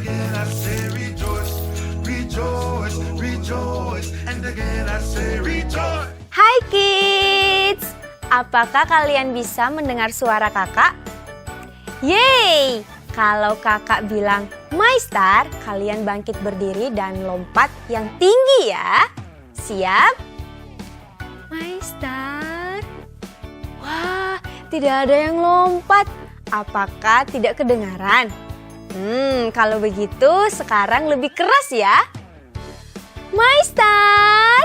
again I say rejoice, rejoice, rejoice, and again I say rejoice. Hai kids, apakah kalian bisa mendengar suara kakak? Yeay, kalau kakak bilang My Star, kalian bangkit berdiri dan lompat yang tinggi ya. Siap? My Star. Wah, tidak ada yang lompat. Apakah tidak kedengaran? Kalau begitu sekarang lebih keras ya. My Star.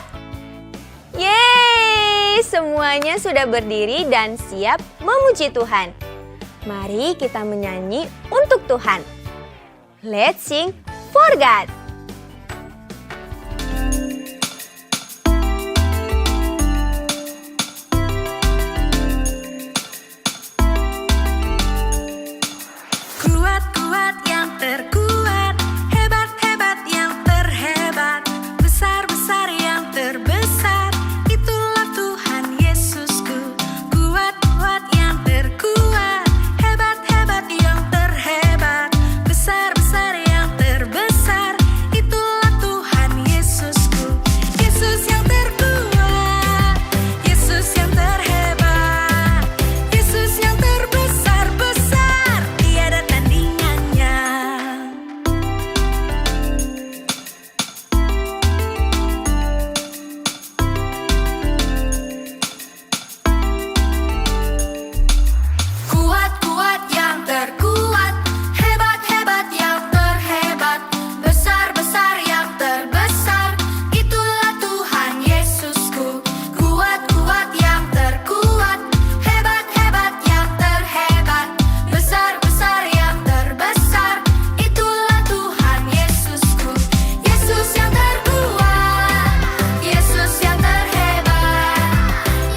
Yeay, semuanya sudah berdiri dan siap memuji Tuhan. Mari kita menyanyi untuk Tuhan. Let's sing for God. Kuat-kuat yang terkuat, hebat-hebat yang terhebat, besar-besar yang terbesar, itulah Tuhan Yesusku. Kuat-kuat yang terkuat, hebat-hebat yang terhebat, besar-besar yang terbesar, itulah Tuhan Yesusku. Yesus yang terkuat, Yesus yang terhebat, Yesus yang terbesar-besar, tiada tandingannya. Kuat-kuat yang terkuat, hebat-hebat yang terhebat, besar-besar yang terbesar, itulah Tuhan Yesusku. Kuat-kuat yang terkuat, hebat-hebat yang terhebat, besar-besar yang terbesar, itulah Tuhan Yesusku. Yesus yang terkuat, Yesus yang terhebat,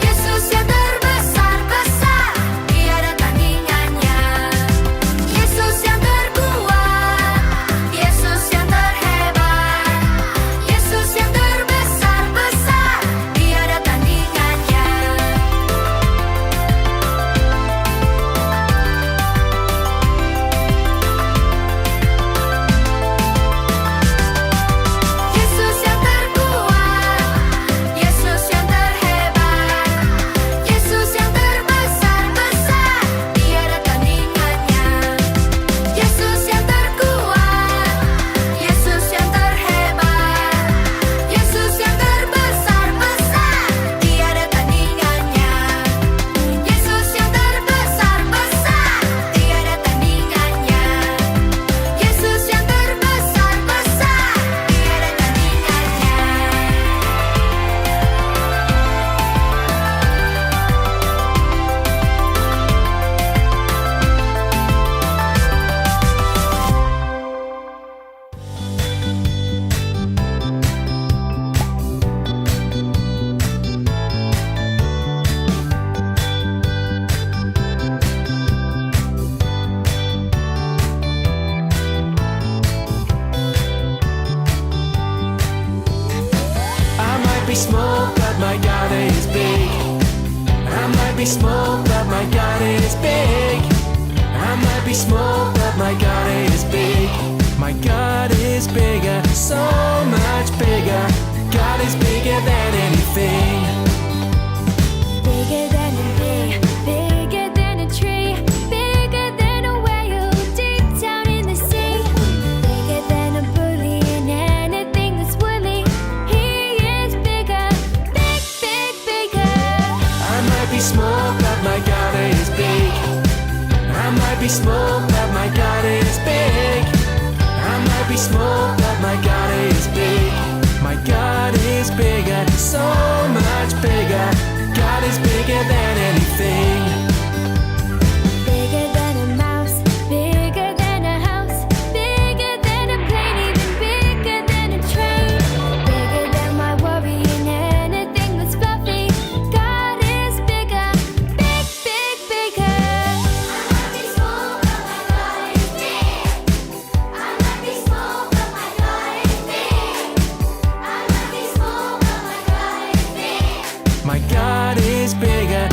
Yesus yang terbesar-besar, tiada tandingannya. Yesus yang terkuat, Yesus yang terhebat, Yesus yang terbesar-besar, tiada tandingannya. Yesus yang terkuat, Yesus yang terhebat, Yesus yang terbesar-besar, tiada tandingannya. Yesus yang terkuat, Yesus yang terhebat, Yesus yang terbesar-besar, tiada tandingannya. Yesus yang terbesar-besar, tiada tandingannya. Yesus yang terbesar-besar, tiada I might be small, but my God is big. I might be small, but my God is big. I might be small, but my God is big. My God is bigger, so much bigger. God is bigger than anything. Bigger than a bee, bigger than a tree, bigger than a whale deep down in the sea, bigger than a bully and anything that's woolly. He is bigger, big, big, bigger. I might be small, but my God is big. I might be small, but my God is big. I might be small, but my God is big. My God is bigger, so much bigger. God is bigger than anything. Bigger than a mouse, bigger than a house, bigger than a plane, even bigger than a train, bigger than my worry and anything that's fluffy. God is bigger, big, big, bigger. I might be small, but my God is big. I might be small, but my God is big. I might be small, but my God is big. My God is bigger,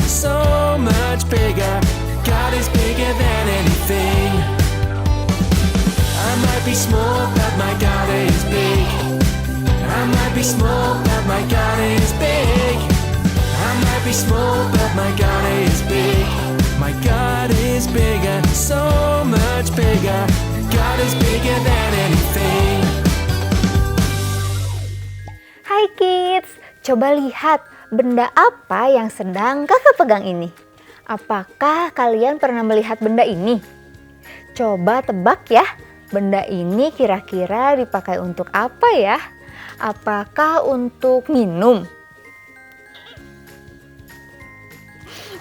be small, but my God is big. I might be small, but my God is big. I might be small, but my God is big. My God is bigger, so much bigger. God is bigger than anything. Hai kids, coba lihat benda apa yang sedang kakak pegang ini. Apakah kalian pernah melihat benda ini? Coba tebak ya, benda ini kira-kira dipakai untuk apa ya? Apakah untuk minum?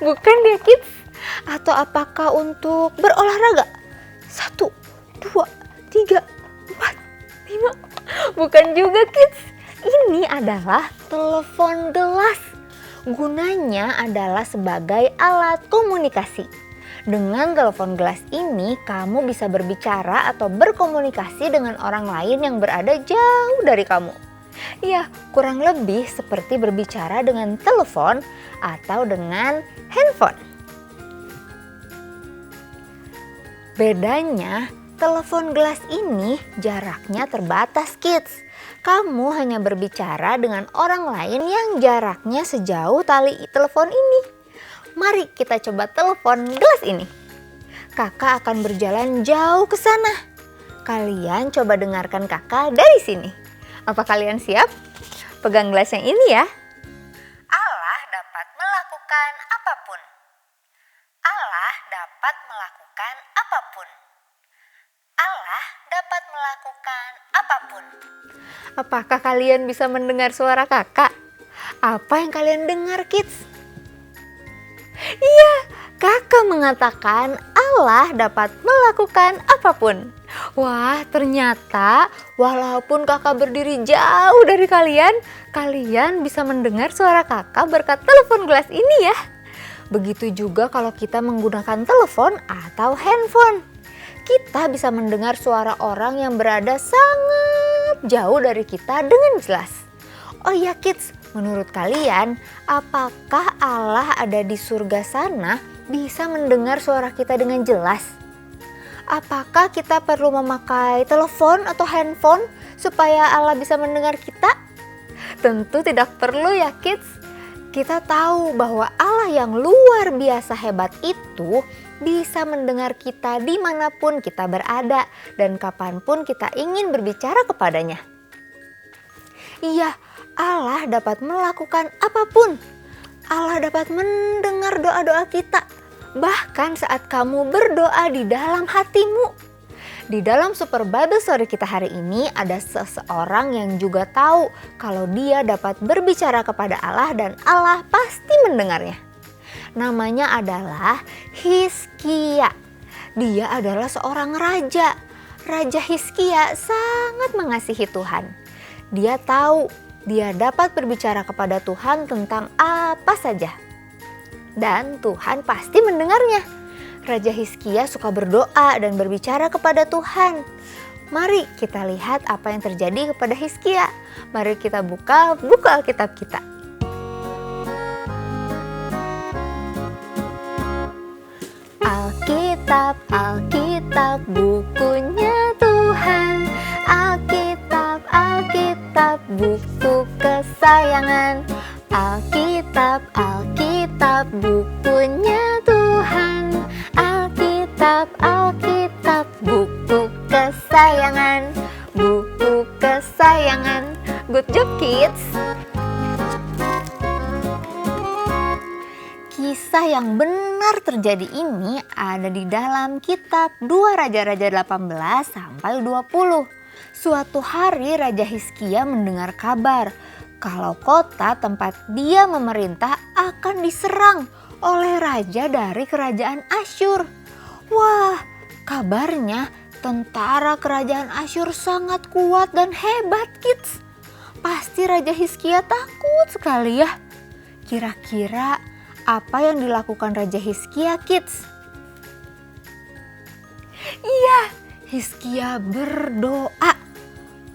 Bukan ya kids? Atau apakah untuk berolahraga? 1, 2, 3, 4, 5. Bukan juga kids. Ini adalah telepon gelas. Gunanya adalah sebagai alat komunikasi. Dengan telepon gelas ini, kamu bisa berbicara atau berkomunikasi dengan orang lain yang berada jauh dari kamu. Ya, kurang lebih seperti berbicara dengan telepon atau dengan handphone. Bedanya, telepon gelas ini jaraknya terbatas kids. Kamu hanya berbicara dengan orang lain yang jaraknya sejauh tali telepon ini. Mari kita coba telepon gelas ini. Kakak akan berjalan jauh ke sana. Kalian coba dengarkan kakak dari sini. Apa kalian siap? Pegang gelas yang ini ya. Allah dapat melakukan apapun. Allah dapat melakukan apapun. Allah dapat melakukan apapun. Apakah kalian bisa mendengar suara kakak? Apa yang kalian dengar kids? Iya, kakak mengatakan Allah dapat melakukan apapun. Wah, ternyata walaupun kakak berdiri jauh dari kalian, kalian bisa mendengar suara kakak berkat telepon gelas ini ya. Begitu juga kalau kita menggunakan telepon atau handphone. Kita bisa mendengar suara orang yang berada sangat jauh dari kita dengan jelas. Oh ya kids, menurut kalian apakah Allah ada di surga sana bisa mendengar suara kita dengan jelas? Apakah kita perlu memakai telepon atau handphone supaya Allah bisa mendengar kita? Tentu tidak perlu ya kids. Kita tahu bahwa Allah yang luar biasa hebat itu bisa mendengar kita dimanapun kita berada dan kapanpun kita ingin berbicara kepadanya. Iya, Allah dapat melakukan apapun. Allah dapat mendengar doa-doa kita, bahkan saat kamu berdoa di dalam hatimu. Di dalam Super Bible Story kita hari ini ada seseorang yang juga tahu kalau dia dapat berbicara kepada Allah dan Allah pasti mendengarnya. Namanya adalah Hizkia. Dia adalah seorang raja. Raja Hizkia sangat mengasihi Tuhan. Dia tahu dia dapat berbicara kepada Tuhan tentang apa saja. Dan Tuhan pasti mendengarnya. Raja Hizkia suka berdoa dan berbicara kepada Tuhan. Mari kita lihat apa yang terjadi kepada Hizkia. Mari kita buka buku Alkitab kita. Alkitab, Alkitab, bukunya Tuhan. Alkitab, Alkitab, buku kesayangan. Alkitab, Alkitab, bukunya Tuhan. Alkitab, Alkitab, buku kesayangan. Buku kesayangan. Good job kids. Kisah yang benar terjadi ini ada di dalam kitab 2 Raja-Raja 18 sampai 20. Suatu hari Raja Hizkia mendengar kabar kalau kota tempat dia memerintah akan diserang oleh raja dari kerajaan Asyur. Wah, kabarnya tentara kerajaan Asyur sangat kuat dan hebat kids. Pasti Raja Hizkia takut sekali ya. Kira-kira apa yang dilakukan Raja Hizkia kids? Iya, Hizkia berdoa.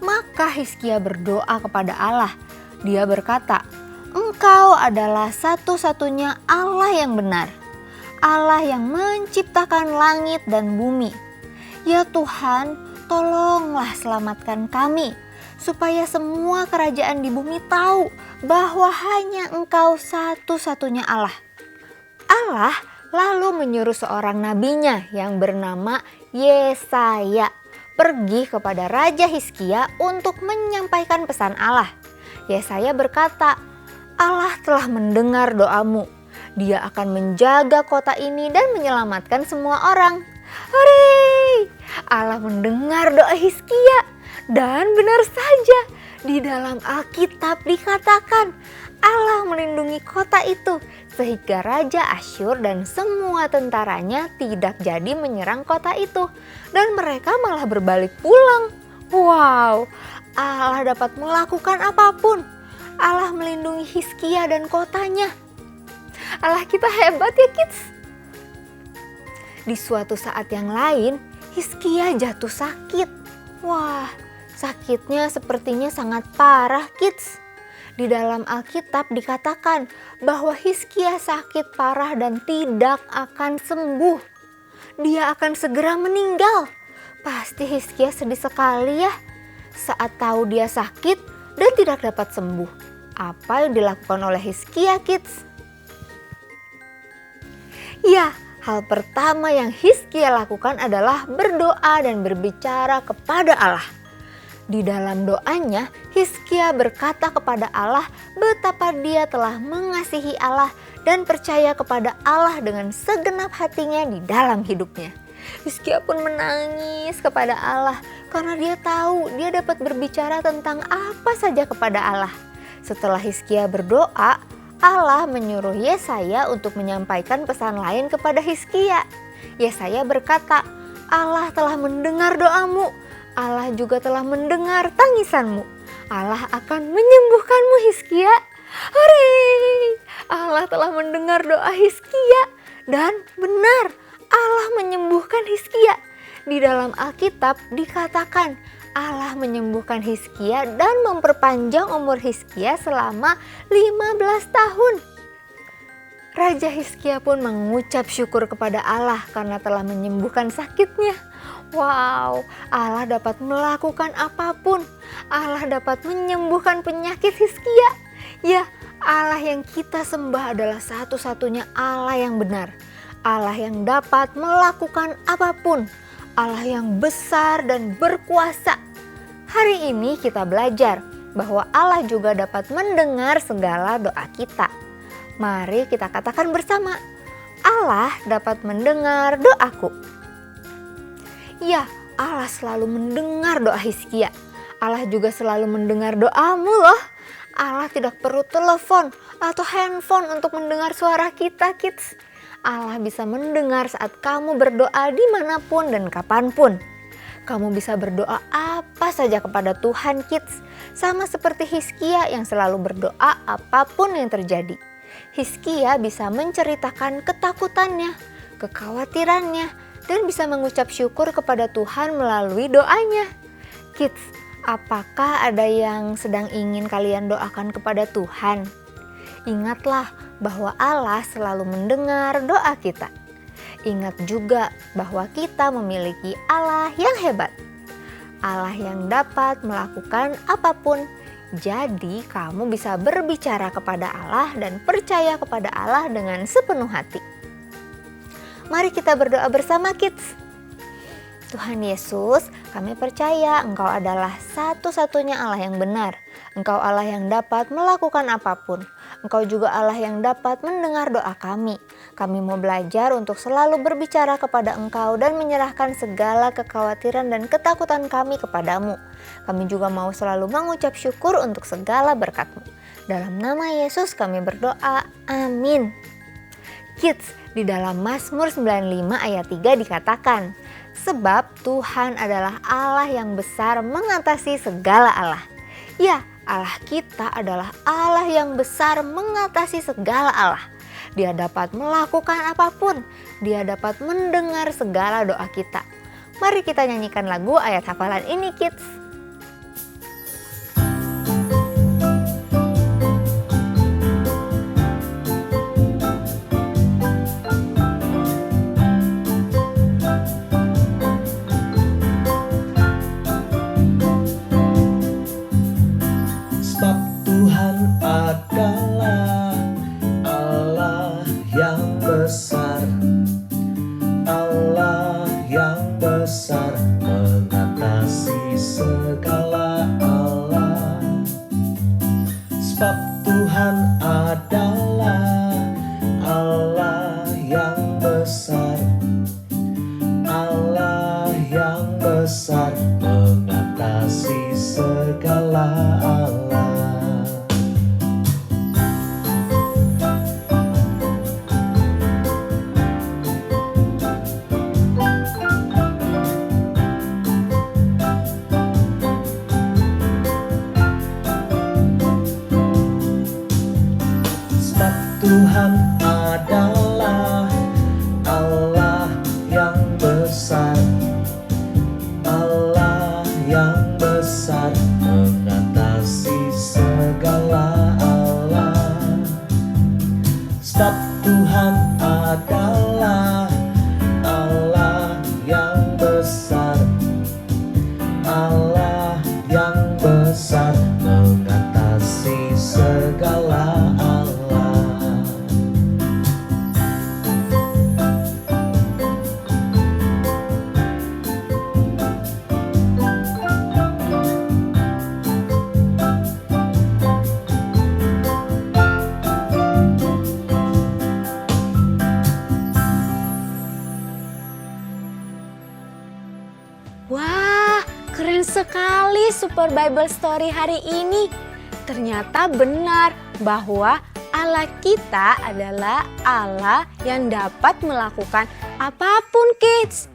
Maka Hizkia berdoa kepada Allah. Dia berkata, "Engkau adalah satu-satunya Allah yang benar. Allah yang menciptakan langit dan bumi. Ya Tuhan, tolonglah selamatkan kami, supaya semua kerajaan di bumi tahu bahwa hanya Engkau satu-satunya Allah. Allah lalu menyuruh seorang nabinya yang bernama Yesaya pergi kepada Raja Hizkia untuk menyampaikan pesan Allah. Yesaya berkata, Allah telah mendengar doamu. Dia akan menjaga kota ini dan menyelamatkan semua orang. Hore! Allah mendengar doa Hizkia. Dan benar saja, di dalam Alkitab dikatakan Allah melindungi kota itu sehingga Raja Asyur dan semua tentaranya tidak jadi menyerang kota itu. Dan mereka malah berbalik pulang. Wow, Allah dapat melakukan apapun. Allah melindungi Hizkia dan kotanya. Allah kita hebat ya kids. Di suatu saat yang lain, Hizkia jatuh sakit. Wah, sakitnya sepertinya sangat parah kids. Di dalam Alkitab dikatakan bahwa Hizkia sakit parah dan tidak akan sembuh. Dia akan segera meninggal. Pasti Hizkia sedih sekali ya saat tahu dia sakit dan tidak dapat sembuh. Apa yang dilakukan oleh Hizkia kids? Ya, hal pertama yang Hizkia lakukan adalah berdoa dan berbicara kepada Allah. Di dalam doanya, Hizkia berkata kepada Allah betapa dia telah mengasihi Allah dan percaya kepada Allah dengan segenap hatinya di dalam hidupnya. Hizkia pun menangis kepada Allah karena dia tahu dia dapat berbicara tentang apa saja kepada Allah. Setelah Hizkia berdoa, Allah menyuruh Yesaya untuk menyampaikan pesan lain kepada Hizkia. Yesaya berkata, Allah telah mendengar doamu. Allah juga telah mendengar tangisanmu. Allah akan menyembuhkanmu Hizkia. Hore! Allah telah mendengar doa Hizkia. Dan benar, Allah menyembuhkan Hizkia. Di dalam Alkitab dikatakan Allah menyembuhkan Hizkia dan memperpanjang umur Hizkia selama 15 tahun. Raja Hizkia pun mengucap syukur kepada Allah karena telah menyembuhkan sakitnya. Wow, Allah dapat melakukan apapun. Allah dapat menyembuhkan penyakit Hizkia. Ya, Allah yang kita sembah adalah satu-satunya Allah yang benar. Allah yang dapat melakukan apapun. Allah yang besar dan berkuasa. Hari ini kita belajar bahwa Allah juga dapat mendengar segala doa kita. Mari kita katakan bersama, Allah dapat mendengar doaku. Ya, Allah selalu mendengar doa Hizkia. Allah juga selalu mendengar doamu loh. Allah tidak perlu telepon atau handphone untuk mendengar suara kita kids. Allah bisa mendengar saat kamu berdoa dimanapun dan kapanpun. Kamu bisa berdoa apa saja kepada Tuhan kids. Sama seperti Hizkia yang selalu berdoa apapun yang terjadi. Hizkia bisa menceritakan ketakutannya, kekhawatirannya, dan bisa mengucap syukur kepada Tuhan melalui doanya. Kids, apakah ada yang sedang ingin kalian doakan kepada Tuhan? Ingatlah bahwa Allah selalu mendengar doa kita. Ingat juga bahwa kita memiliki Allah yang hebat. Allah yang dapat melakukan apapun. Jadi kamu bisa berbicara kepada Allah dan percaya kepada Allah dengan sepenuh hati. Mari kita berdoa bersama kids. Tuhan Yesus, kami percaya Engkau adalah satu-satunya Allah yang benar. Engkau Allah yang dapat melakukan apapun. Engkau juga Allah yang dapat mendengar doa kami. Kami mau belajar untuk selalu berbicara kepada Engkau dan menyerahkan segala kekhawatiran dan ketakutan kami kepadamu. Kami juga mau selalu mengucap syukur untuk segala berkat-Mu. Dalam nama Yesus kami berdoa, amin. Kids, di dalam Mazmur 95 ayat 3 dikatakan, sebab Tuhan adalah Allah yang besar mengatasi segala Allah. Ya, Allah kita adalah Allah yang besar mengatasi segala Allah. Dia dapat melakukan apapun. Dia dapat mendengar segala doa kita. Mari kita nyanyikan lagu ayat hafalan ini kids. adalah Allah yang besar, Allah yang besar mengatasi segala Allah. Sebab Tuhan adalah Allah yang besar, Allah yang besar mengatasi segala Allah. Sebab Tuhan adalah Allah yang besar, Allah yang besar mengatasi segala Allah. Sebab Tuhan adalah Allah yang besar, Allah yang besar mengatasi segala Allah. Wah, keren sekali Super Bible Story hari ini. Ternyata benar bahwa Allah kita adalah Allah yang dapat melakukan apapun, kids.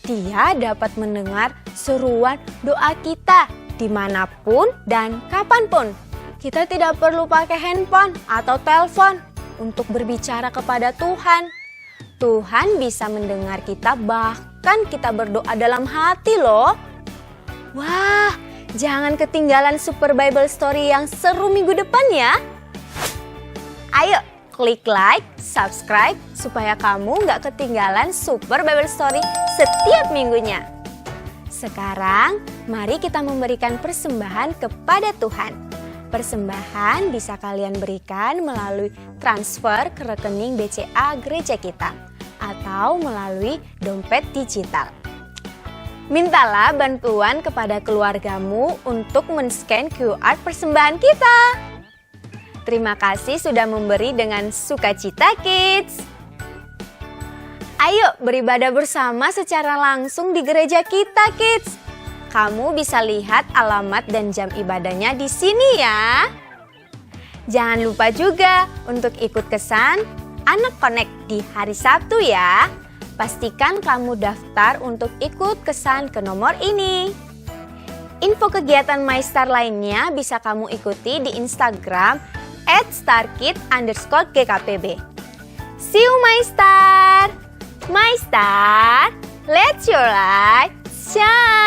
Dia dapat mendengar seruan doa kita dimanapun dan kapanpun. Kita tidak perlu pakai handphone atau telepon untuk berbicara kepada Tuhan. Tuhan bisa mendengar kita bahkan kita berdoa dalam hati loh. Wah, jangan ketinggalan Super Bible Story yang seru minggu depan ya. Ayo, klik like, subscribe supaya kamu nggak ketinggalan Super Bible Story setiap minggunya. Sekarang, mari kita memberikan persembahan kepada Tuhan. Persembahan bisa kalian berikan melalui transfer ke rekening BCA gereja kita atau melalui dompet digital. Mintalah bantuan kepada keluargamu untuk men-scan QR persembahan kita. Terima kasih sudah memberi dengan sukacita, kids. Ayo beribadah bersama secara langsung di gereja kita, kids. Kamu bisa lihat alamat dan jam ibadahnya di sini ya. Jangan lupa juga untuk ikut kesan Anak Connect di hari Sabtu ya. Pastikan kamu daftar untuk ikut kesan ke nomor ini. Info kegiatan MyStar lainnya bisa kamu ikuti di Instagram @starkid_GKPB. See you MyStar! MyStar, let your light shine!